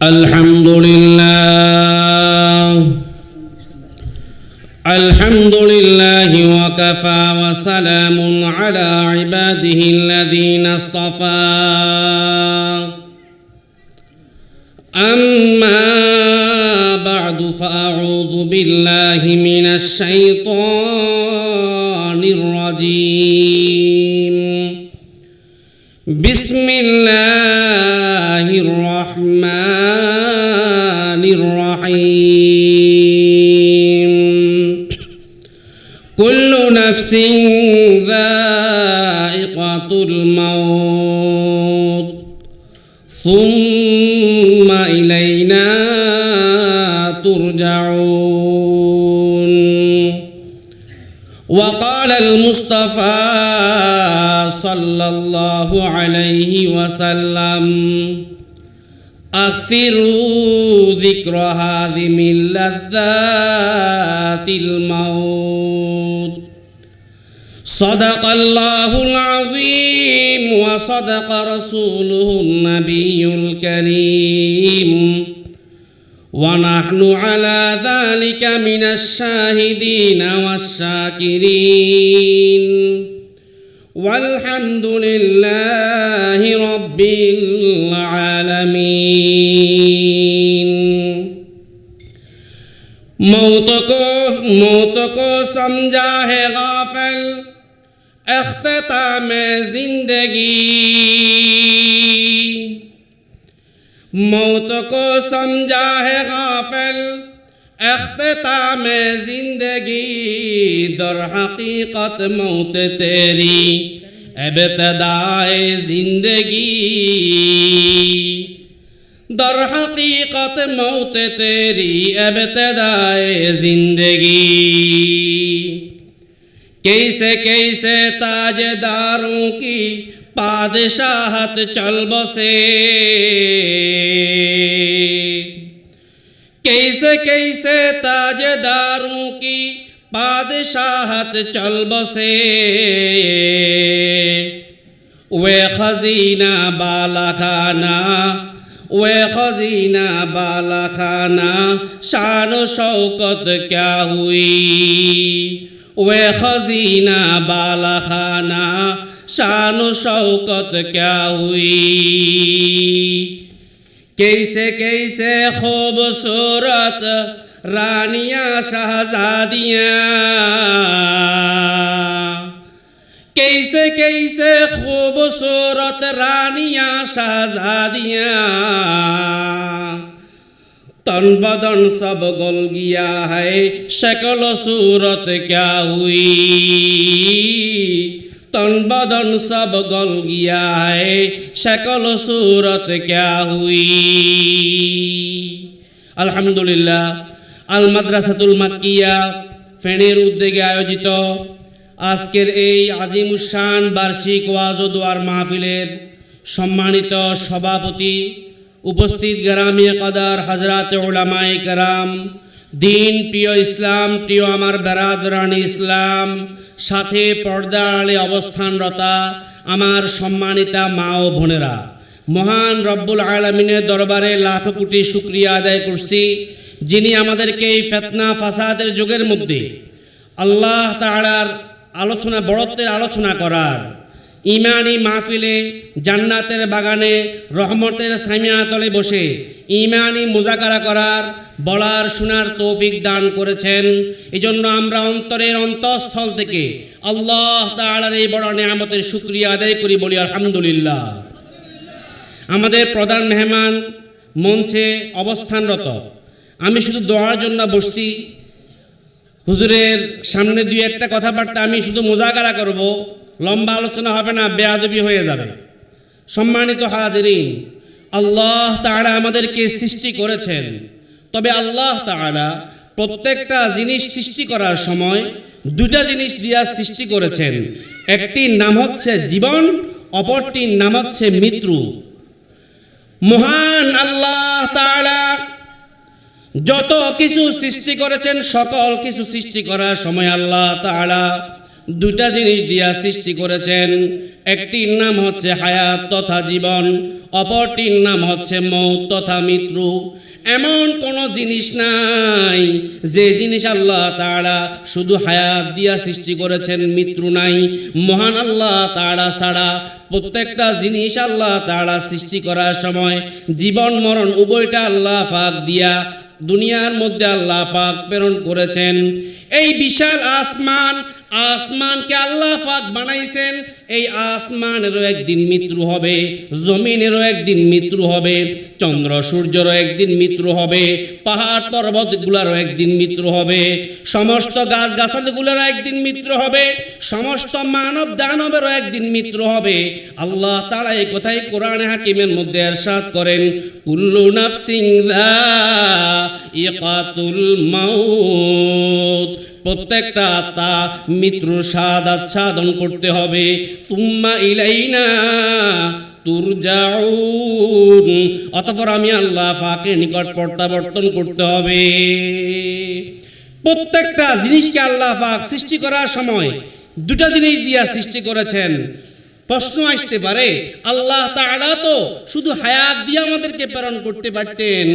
الحمد لله وكفى وسلام على عباده الذين اصطفى أما بعد فأعوذ بالله من الشيطان الرجيم بسم الله الرحمن الرحيم كل نفس ذائقة الموت ثم إلينا ترجعون وقال المصطفى صلى الله عليه وسلم أكثروا ذكر هاذم لذات الموت صدق الله العظيم وصدق رسوله النبي الكريم ونحن على ذلك من الشاهدين والشاكرين والحمد لله رب العالمين मौत को समझा है गाफिल इख्तिताम जिंदगी मौत को समझा है गाफिल इख्तिताम जिंदगी दर हकीकत मौत तेरी इब्तिदाए जिंदगी दर हकीकत मौत तेरी इब्तिदाए जिंदगी कैसे कैसे ताजदारों की पादशाहत चल बसे कैसे कैसे ताजदारों की पादशाहत चल बसे वे खजीना बाला खाना वे खजीना बाला खाना शान शौकत क्या हुई वे खजीना बाला खाना शान शौकत क्या हुई कैसे कैसे खूबसूरत रानियां शहजादियां कैसे कैसे खूबसूरत रानियां शहजादियां तन बदन सब गल गया है शक्ल सूरत क्या हुई तन बदन सब गल गया है शक्ल सूरत क्या हुई अल्हम्दुलिल्लाह আল মাদ্রাসাতুল মাক্কিয়া ফেনীর উদ্যোগে আয়োজিত আজকের এই আজিমুশান বার্ষিক ওয়াজ ও দোয়ার মাহফিলের সম্মানিত সভাপতি উপস্থিত গ্রামীয় কদর হযরত উলামায়ে কেরাম দিন প্রিয় ইসলাম প্রিয় আমার বেরাদরানি ইসলাম সাথে পর্দা আড়ালে অবস্থানরতা আমার সম্মানিতা মা ও বোনেরা মহান রব্বুল আলামিনের দরবারে লাখ কোটি শুকরিয়া আদায় করছি যিনি আমাদেরকে এই ফিতনা ফাসাদের যুগের মধ্যে আল্লাহ তাআলার আলোচনা বড়ত্বের আলোচনা করার ঈমানি মাহফিলে জান্নাতের বাগানে রহমতের ছায়াতলে বসে ঈমানি মুযাকারা করার বলার শোনার তৌফিক দান করেছেন এজন্য আমরা অন্তরের অন্তঃস্থল থেকে আল্লাহ তাআলার এই বড় নিয়ামতের শুকরিয়া আদায় করি বলি আলহামদুলিল্লাহ আমাদের প্রধান মেহমান মঞ্চে অবস্থানরত আমি শুধু দোয়ার জন্য বসছি হুজুরের সামনে দুই একটা কথাবার্তা আমি শুধু মুযাকারা করব লম্বা আলোচনা হবে না বেয়াদবি হয়ে যাবে সম্মানিত হাজিরিন আল্লাহ তাআলা আমাদেরকে সৃষ্টি করেছেন তবে আল্লাহ তাআলা প্রত্যেকটা জিনিস সৃষ্টি করার সময় দুটো জিনিস দিয়া সৃষ্টি করেছেন একটির নাম হচ্ছে জীবন অপরটির নাম হচ্ছে মৃত্যু মহান আল্লাহ তাআলা যত কিছু সৃষ্টি করেছেন সকল কিছু সৃষ্টি করার সময় আল্লাহ তাআলা দুইটা জিনিস দিয়া সৃষ্টি করেছেন। একটির নাম হচ্ছে হায়াত তথা জীবন, অপরটির নাম হচ্ছে মৌত তথা মৃত্যু। এমন কোন জিনিস নাই যে জিনিস আল্লাহ তাআলা শুধু হায়াত দিয়া সৃষ্টি করেছেন, মৃত্যু নাই। মহান আল্লাহ তাআলা ছাড়া প্রত্যেকটা জিনিস আল্লাহ তাআলা সৃষ্টি করার সময় জীবন মরণ উভয়টা আল্লাহ পাক দিয়া দুনিয়ার মধ্যে আল্লাহ পাক প্রেরণ করেছেন। এই বিশাল আসমানকে আল্লাহ পাক বানাইছেন। এই আসমানেরও একদিন মৃত্যু হবে, জমিনেরও একদিন মৃত্যু হবে, চন্দ্র সূর্যেরও একদিন মৃত্যু হবে, পাহাড় পর্বতগুলোরও একদিন মৃত্যু হবে, সমস্ত গাছ গাছালিগুলোরও একদিন মৃত্যু হবে, সমস্ত মানব দানবেরও একদিন মৃত্যু হবে। আল্লাহ তাআলা এই কথাই কোরআনে হাকিমের মধ্যে ইরশাদ করেন, কুল্লু নাফসিন যায়িকাতুল মাউত, প্রত্যেকটা আত্মা মৃত্যুর স্বাদ আচ্ছাদন করতে হবে। সুম্মা ইলাইনা তুরজাউন, অতঃপর আমি আল্লাহ পাকের নিকট প্রত্যাবর্তন করতে হবে। প্রত্যেকটা জিনিসকে আল্লাহ পাক সৃষ্টি করার সময় দুটা জিনিস দিয়া সৃষ্টি করেছেন। প্রশ্ন আসতে পারে, আল্লাহ তাআলা তো শুধু হায়াত দিয়ে আমাদেরকে প্রেরণ করতে পারতেন,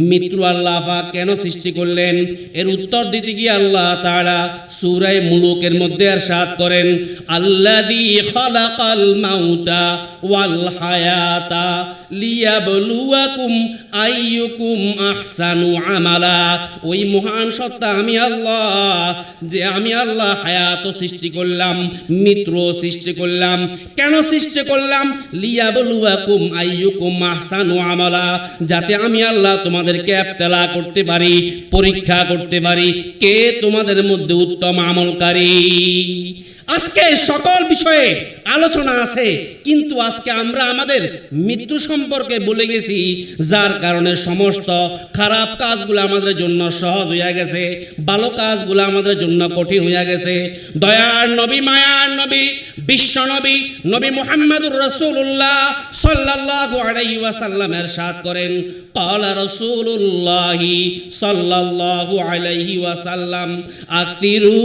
মৃত্যু আল্লাহ পাক কেন সৃষ্টি করলেন? এর উত্তর দিতে গিয়ে আল্লাহ তাআলা সূরা মুলুকের মধ্যে ইরশাদ করেন, আল্লাযী খালাকাল মাউতা ওয়াল হায়াতা লিয়াবলুয়াকুম আইয়ুকুম আহসানু আমালা। ওই মহান সত্তা আমি আল্লাহ, যে আমি আল্লাহ হায়াত সৃষ্টি করলাম, মৃত্যু সৃষ্টি করলাম। কেন সৃষ্টি করলাম? লিয়াবলুয়াকুম আইয়ুকুম আহসানু আমালা, যাতে আমি আল্লাহ তোমাদেরকে ইবতিলা করতে পারি, পরীক্ষা করতে পারি, কে তোমাদের মধ্যে উত্তম আমলকারী। আজকে সকল বিষয়ে আলোচনা আছে, কিন্তু আজকে আমরা আমাদের মৃত্যু সম্পর্কে বলে গেছি, যার কারণে সমস্ত খারাপ কাজগুলো আমাদের জন্য সহজ হয়ে গেছে, ভালো কাজগুলো আমাদের জন্য কঠিন হয়ে গেছে। দয়ার নবী, মায়ার নবী, বিশ্ব নবী, নবী মুহাম্মদুর রাসূলুল্লাহ সাল্লাল্লাহু আলাইহি ওয়াসাল্লাম ইরশাদ করেন, ক্বালা রাসূলুল্লাহি সাল্লাল্লাহু আলাইহি ওয়াসাল্লাম আকতিরু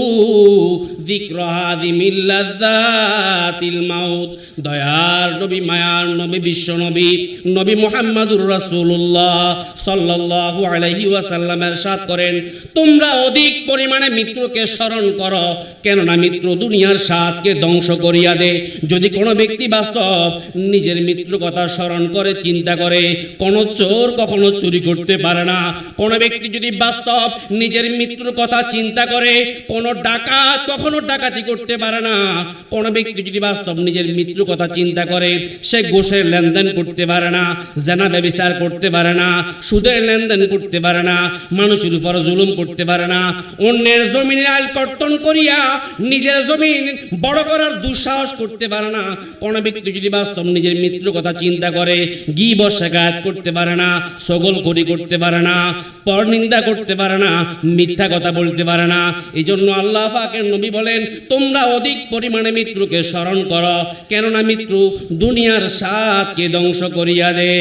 যিকরা হাযিমিল লাযযাতিল মাউত। দয়ার নবী, মায়ার নবী, বিশ্ব নবী, নবী মুহাম্মদুর রাসূলুল্লাহ সাল্লাল্লাহু আলাইহি ওয়াসাল্লাম ইরশাদ করেন, তোমরা অধিক পরিমাণে মৃত্যুকে স্মরণ করো, কেননা মৃত্যু দুনিয়ার স্বাদকে ধ্বংস করিয়া দে। যদি কোনো ব্যক্তি বাস্তব নিজের মৃত্যুর কথা স্মরণ করে, চিন্তা করে, কোনো চোর কখনো চুরি করতে পারে না। কোনো ব্যক্তি যদি বাস্তব নিজের মৃত্যুর কথা চিন্তা করে, কোনো ডাকাত কখনো ডাকাতি করতে পারে না। কোনো ব্যক্তি যদি বাস্তব নিজের মৃত্যুর কথা চিন্তা করে, সে ঘুষের লেনদেন করতে পারে না, জেনা ব্যভিচার করতে পারে না, সুদের লেনদেন করতে পারে না, মানুষের উপর জুলুম করতে পারে না, অন্যের জমিনের আইল কর্তন করিয়া নিজের জমিন বড় করার দুঃসাহস করতে পারে না। কোনো ব্যক্তি যদি বাস্তব নিজের মৃত্যুর কথা চিন্তা করে, গীবত শিকায়াত করতে পারে না, ছগলখড়ি করতে পারে না, পরনিন্দা করতে পারে না, মিথ্যা কথা বলতে পারে না। এই জন্য আল্লাহ পাকের নবী বলেন, তোমরা অধিক পরিমাণে মৃত্যুকে স্মরণ করো, কেননা মৃত্যু দুনিয়ার স্বাদকে ধ্বংস করিয়া দে।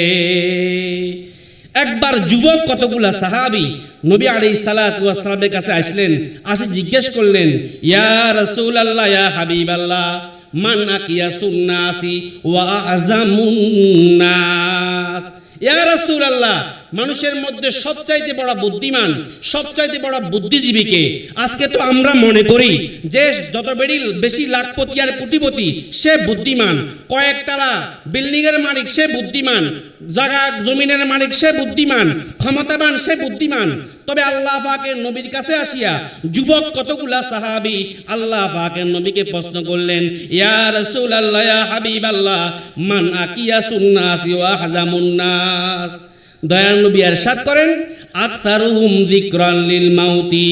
একবার যুবক কতগুলা সাহাবী নবী আলাইহিস সালাতু ওয়াস সালামের কাছে আসলেন, আসে জিজ্ঞেস করলেন, ইয়া রাসূলুল্লাহ, ইয়া হাবিবাল্লাহ, মান আকিয়াসুন নাসি ওয়া আযামুন নাস। ইয়া রাসূলুল্লাহ, মানুষের মধ্যে সবচাইতে বড় বুদ্ধিমান, সবচাইতে বড় বুদ্ধিজীবীকে? আজকে তো আমরা মনে করি যে যত বেশি লাখপতি আর কোটিপতি সে বুদ্ধিমান, কয়েকতলা বিল্ডিং এর মালিক সে বুদ্ধিমান, জায়গা জমিনের মালিক সে বুদ্ধিমান, ক্ষমতাবান সে বুদ্ধিমান। তবে আল্লাহ পাকের নবীর কাছে আসিয়া যুবক কতগুলা সাহাবী আল্লাহ পাকের নবীকে প্রশ্ন করলেন, ইয়া রাসূলুল্লাহ, ইয়া হাবিবাল্লাহ, মান আকিয়াসুন নাসি ওয়া হাযামুন নাস। দয়ার নবী ইরশাদ করেন, আকতারুহুম যিকরান লিল মাউতি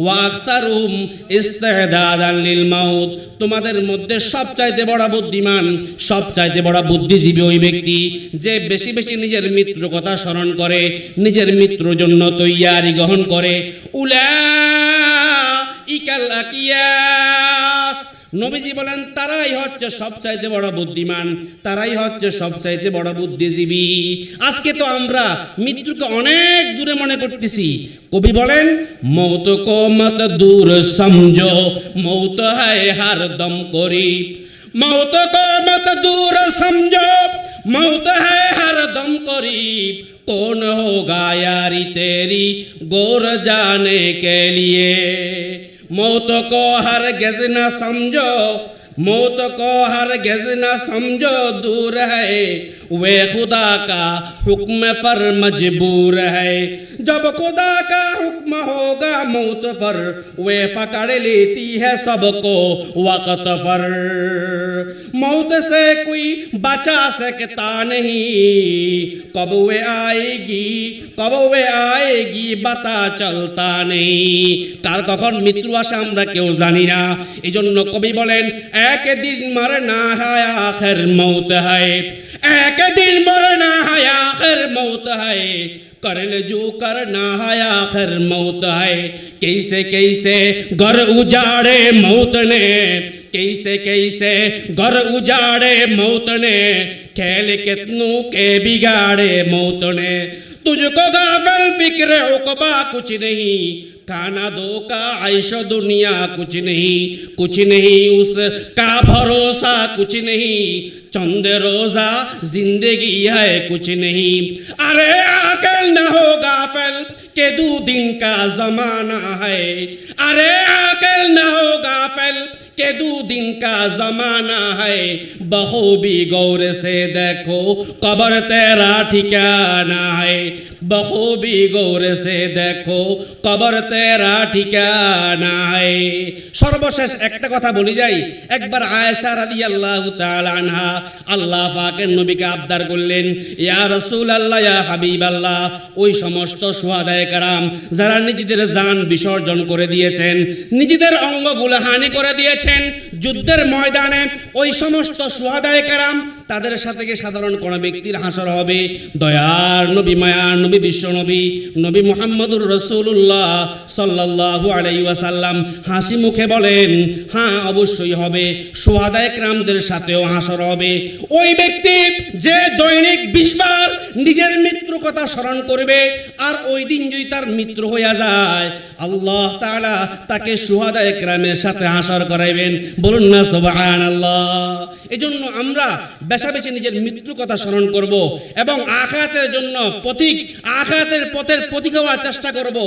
ওয়া আকতারুহুম ইস্তিদাদান লিল মাউত। তোমাদের মধ্যে সবচাইতে বড় বুদ্ধিমান, সবচাইতে বড় বুদ্ধিজীবী ওই ব্যক্তি যে বেশি বেশি নিজের মৃত্যুর কথা স্মরণ করে, নিজের মৃত্যুর জন্য তৈয়ারি গ্রহণ করে। উলাইকাল আকিয়াস নবীজি বলেন তারাই হচ্ছে সবচাইতে বড় বুদ্ধিমান, তারাই হচ্ছে সবচাইতে বড় বুদ্ধিজীবী। আজকে তো আমরা মৃত্যুকে অনেক দূরে মনে করতেছি। কবি বলেন মৌত কো মত দূর সমঝো, মৌত হ্যায় হর দম করিব। मौत को मत दूर समझो, मौत है हर दम करीब। कौन होगा यारी तेरी गोर जाने के लिए। मौत को हरगिज़ न समझो, मौत को हरगिज़ न समझो, दूर है वे खुदा का हुक्म पर मजबूर है। जब खुदा का हुक्म होगा मौत पर, वे पकड़ लेती है सबको वक्त पर। मौत से कोई बचा सकता नहीं, कब वे आएगी, कब वे आएगी बता चलता नहीं। কার কখন মৃত্যু আসে আমরা কেউ জানি না। এই জন্য কবি বলেন এক দিন মরনা है आखिर मौत है, एक दिन मरना है आखिर मौत है। कर ले जो करना है आखिर मौत है। कैसे कैसे घर उजाड़े मौत ने, कैसे कैसे घर उजाड़े मौत ने, खेल कितनों के बिगाड़े मौत ने। तुझको गाफिल फिक्र उक़बा कुछ नहीं, खाना दो का आयशो दुनिया कुछ नहीं, कुछ नहीं उसका भरोसा कुछ नहीं, चंद रोजा जिंदगी है कुछ नहीं। अरे आकल न हो गाफिल के दो दिन का जमाना है, अरे आकल न हो गाफिल के दो दिन का जमाना है। बखूबी गौर से देखो कब्र तेरा ठिकाना है, बखूबी गौर से देखो कब्र तेरा ठिकाना है। সর্বশেষ একটা কথা বলি যাই। একবার আয়েশা রাদিয়াল্লাহু তাআলা আনহা আল্লাহ পাকের নবীকে আবদার করলেন, ইয়া রাসূলুল্লাহ ইয়া হাবিবাল্লাহ, ওই সমস্ত শুহাদায়ে কেরাম যারা নিজেদের জান বিসর্জন করে দিয়েছেন, নিজেদের অঙ্গগুলো হানি করে দিয়েছেন যুদ্ধের ময়দানে, ওই সমস্ত শুহাদায়ে কেরাম তাদের সাথে কি সাধারণ কোন ব্যক্তির হাসর হবে? দয়ার নবী, মায়ার নবী, বিশ্ব নবী, নবী মুহাম্মদুর রাসূলুল্লাহ সাল্লাল্লাহু আলাইহি ওয়াসাল্লাম হাসি মুখে বলেন, হ্যাঁ অবশ্যই হবে, শুহাদায়ে কেরামদের সাথেও হাসর হবে। ওই ব্যক্তি যে দৈনিক 20 বার নিজের মৃত্যুর কথা স্মরণ করবে, আর ওই দিন যদি তার মৃত্যু হয়ে যায়, আল্লাহ তাআলা তাকে শুহাদায়ে কেরামের সাথে হাসর করাইবেন। বলুন না সুবহানাল্লাহ। এজন্য আমরা বেশি নিজের মৃত্যুর কথা স্মরণ করব এবং আখিরাতের জন্য আখিরাতের পথের প্রতীক হওয়ার চেষ্টা করব।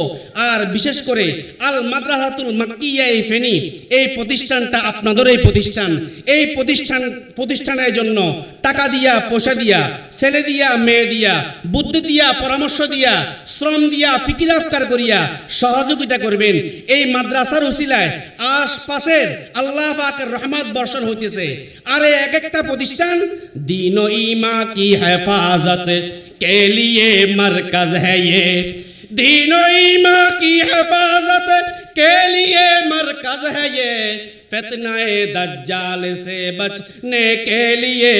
আর বিশেষ করে আল মাদ্রাসাতুল মাক্কিয়া এই ফেনী, এই প্রতিষ্ঠানটা আপনাদের এই প্রতিষ্ঠানের জন্য টাকা দিয়া, পয়সা দিয়া, ছেলে দিয়া, মেয়ে দিয়া, বুদ্ধি দিয়া, পরামর্শ দিয়া, শ্রম দিয়া, ফিকির আফকার করিয়া সহযোগিতা করবেন। এই মাদ্রাসার উসিলায় আশপাশের আল্লাহ পাকের রহমত বর্ষণ হইতেছে। আর এক একটা প্রতিষ্ঠান दीन व ईमा की हिफाजत के लिए मरकज है ये, दीन व ईमा की हिफाजत के लिए मरकज है ये, फितनाए दज्जाल से बचने के लिए